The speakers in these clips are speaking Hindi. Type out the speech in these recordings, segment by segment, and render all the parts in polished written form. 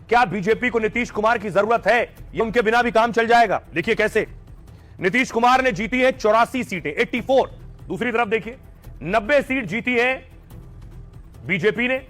क्या बीजेपी को नीतीश कुमार की जरूरत है या उनके बिना भी काम चल जाएगा? देखिए कैसे नीतीश कुमार ने जीती है 84 सीटें, 84। दूसरी तरफ देखिए 90 सीट जीती है बीजेपी ने,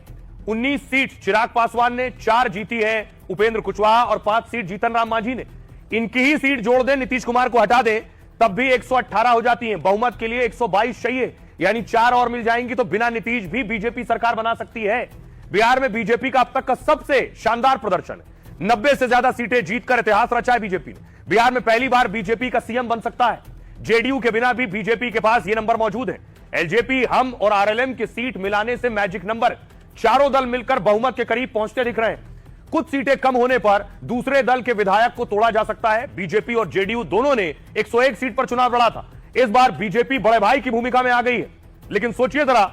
19 सीट चिराग पासवान ने, 4 जीती है उपेंद्र कुशवाहा और 5 सीट जीतन राम मांझी ने। इनकी ही सीट जोड़ दें, नीतीश कुमार को हटा दें, तब भी 118 हो जाती हैं। बहुमत के लिए 122 चाहिए, यानी 4 और मिल जाएंगी तो बिना नीतीश भी बीजेपी सरकार बना सकती है। बिहार में बीजेपी का अब तक का सबसे शानदार प्रदर्शन है, 90 से ज्यादा सीटें जीतकर इतिहास रचा है बीजेपी ने। बिहार में पहली बार बीजेपी का सीएम बन सकता है। जेडीयू के बिना भी बीजेपी के पास यह नंबर मौजूद है। एलजेपी, हम और आरएलएम की सीट मिलाने से मैजिक नंबर, चारों दल मिलकर बहुमत के करीब पहुंचते दिख रहे हैं। कुछ सीटें कम होने पर दूसरे दल के विधायक को तोड़ा जा सकता है। बीजेपी और जेडीयू दोनों ने 101 सीट पर चुनाव लड़ा था। इस बार बीजेपी बड़े भाई की भूमिका में आ गई है। लेकिन सोचिए जरा,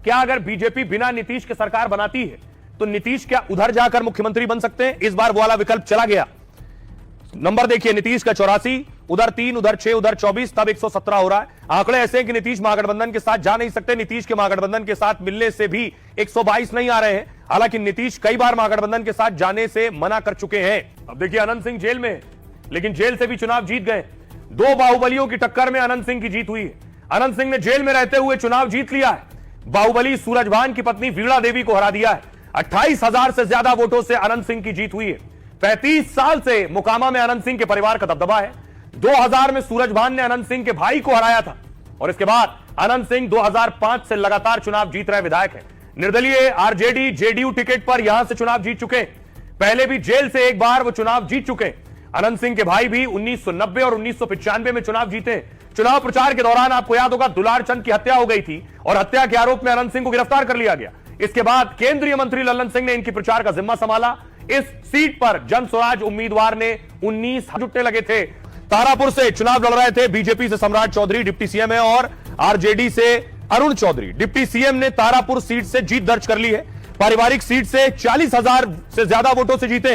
क्या अगर बीजेपी बिना नीतीश के सरकार बनाती है तो नीतीश क्या उधर जाकर मुख्यमंत्री बन सकते हैं? इस बार वो वाला विकल्प चला गया। नंबर देखिए, नीतीश का 84, उधर 3, उधर 6, उधर 24, तब 117 हो रहा है। आंकड़े ऐसे हैं कि नीतीश महागठबंधन के साथ जा नहीं सकते। नीतीश के महागठबंधन के साथ मिलने से भी 122 नहीं आ रहे हैं। हालांकि नीतीश कई बार महागठबंधन के साथ जाने से मना कर चुके हैं। अब देखिए अनंत सिंह जेल में, लेकिन जेल से भी चुनाव जीत गए। 2 बाहुबलियों की टक्कर में अनंत सिंह की जीत हुई है। अनंत सिंह ने जेल में रहते हुए चुनाव जीत लिया है। बाहुबली सूरजभान की पत्नी वीणा देवी को हरा दिया है। 28,000 से ज्यादा वोटों से अनंत सिंह की जीत हुई है। 35 साल से मोकामा में अनंत सिंह के परिवार का दबदबा है। 2000 में सूरजभान ने अनंत सिंह के भाई को हराया था और इसके बाद अनंत सिंह 2005 से लगातार चुनाव जीत रहे विधायक हैं। निर्दलीय आरजेडी जेडीयू टिकट पर यहां से चुनाव जीत चुके। पहले भी जेल से एक बार वो चुनाव जीत चुके। अनंत सिंह के भाई भी 1990 और 1995 में चुनाव जीते। चुनाव प्रचार के दौरान आपको याद होगा दुलार चंद की हत्या हो गई थी और हत्या के आरोप में अनंत सिंह को गिरफ्तार कर लिया गया। इसके बाद केंद्रीय मंत्री लल्लन सिंह ने इनकी प्रचार का जिम्मा संभाला। इस सीट पर जन स्वराज उम्मीदवार ने 19 जुटने लगे थे। तारापुर से चुनाव लड़ रहे थे। बीजेपी से सम्राट चौधरी डिप्टी सीएम है और आरजेडी से अरुण चौधरी। डिप्टी सीएम ने तारापुर सीट से जीत दर्ज कर ली है। पारिवारिक सीट से 40,000 से ज्यादा वोटों से जीते।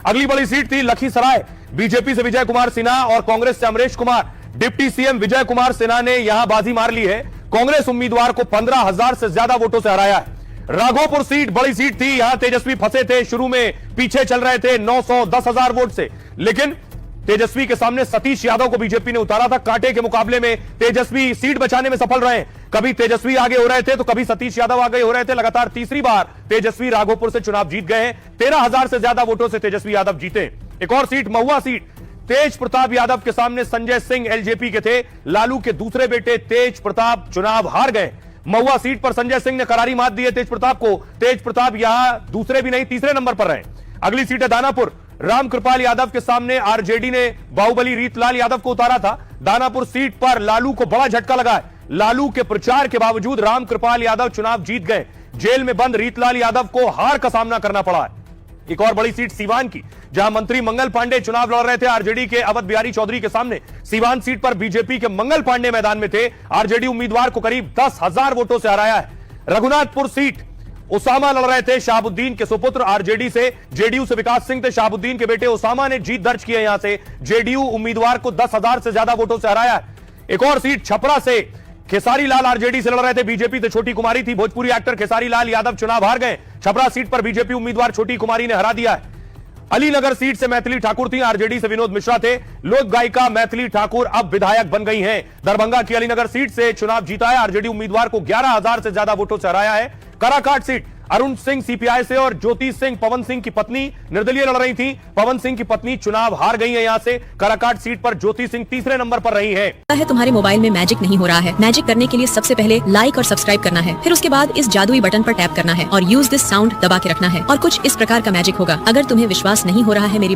अगली बड़ी सीट थी लखीसराय। बीजेपी से विजय कुमार सिन्हा और कांग्रेस से अमरेश कुमार। डिप्टी सीएम विजय कुमार सिन्हा ने यहां बाजी मार ली है। कांग्रेस उम्मीदवार को 15,000 से ज्यादा वोटों से हराया है। राघोपुर सीट बड़ी सीट थी। यहां तेजस्वी फंसे थे, शुरू में पीछे चल रहे थे 910,000 वोट से, लेकिन तेजस्वी के सामने सतीश यादव को बीजेपी ने उतारा था। कांटे के मुकाबले में तेजस्वी सीट बचाने में सफल रहे। कभी तेजस्वी आगे हो रहे थे तो कभी सतीश यादव आगे हो रहे थे। लगातार तीसरी बार तेजस्वी राघोपुर से चुनाव जीत गए हैं। 13,000 से ज्यादा वोटों से तेजस्वी यादव जीते। एक और सीट महुआ सीट, तेज प्रताप यादव के सामने संजय सिंह एलजेपी के थे। लालू के दूसरे बेटे तेज प्रताप चुनाव हार गए। महुआ सीट पर संजय सिंह ने करारी मात दी है तेज प्रताप को। तेज प्रताप यहां दूसरे भी नहीं तीसरे नंबर पर रहे। अगली सीट है दानापुर। रामकृपाल यादव के सामने आरजेडी ने बाहुबली रीतलाल यादव को उतारा था। दानापुर सीट पर लालू को बड़ा झटका लगा है। लालू के प्रचार के बावजूद रामकृपाल यादव चुनाव जीत गए। जेल में बंद रीतलाल यादव को हार का सामना करना पड़ा है। एक और बड़ी सीट सीवान की, जहां मंत्री मंगल पांडे चुनाव लड़ रहे थे आरजेडी के अवध बिहारी चौधरी के सामने। सीवान सीट पर बीजेपी के मंगल पांडे मैदान में थे। आरजेडी उम्मीदवार को करीब 10,000 वोटों से हराया है। रघुनाथपुर सीट उसामा लड़ रहे थे शाहबुद्दीन के सुपुत्र आरजेडी से। जेडीयू से विकास सिंह थे। शाहबुद्दीन के बेटे उसामा ने जीत दर्ज की है। यहां से जेडीयू उम्मीदवार को 10,000 से ज्यादा वोटों से हराया है। एक और सीट छपरा से खेसारी लाल आरजेडी से लड़ रहे थे। बीजेपी से छोटी कुमारी थी। भोजपुरी एक्टर खेसारी लाल यादव चुनाव हार गए। छपरा सीट पर बीजेपी उम्मीदवार छोटी कुमारी ने हरा दिया है। अलीनगर सीट से मैथिली ठाकुर थी। आरजेडी से विनोद मिश्रा थे। लोक गायिका मैथिली ठाकुर अब विधायक बन गई हैं। दरभंगा की अलीनगर सीट से चुनाव जीता है। आरजेडी उम्मीदवार को 11,000 से ज्यादा वोटों से हराया है। काराकाट सीट अरुण सिंह सीपीआई से और ज्योति सिंह पवन सिंह की पत्नी निर्दलीय लड़ रही थी। पवन सिंह की पत्नी चुनाव हार गई है। यहां से काराकाट सीट पर ज्योति सिंह तीसरे नंबर पर रही है। तुम्हारे मोबाइल में मैजिक नहीं हो रहा है। मैजिक करने के लिए सबसे पहले लाइक और सब्सक्राइब करना है, फिर उसके बाद इस जादुई बटन पर टैप करना है और यूज दिस साउंड दबा के रखना है और कुछ इस प्रकार का मैजिक होगा। अगर तुम्हें विश्वास नहीं हो रहा है मेरी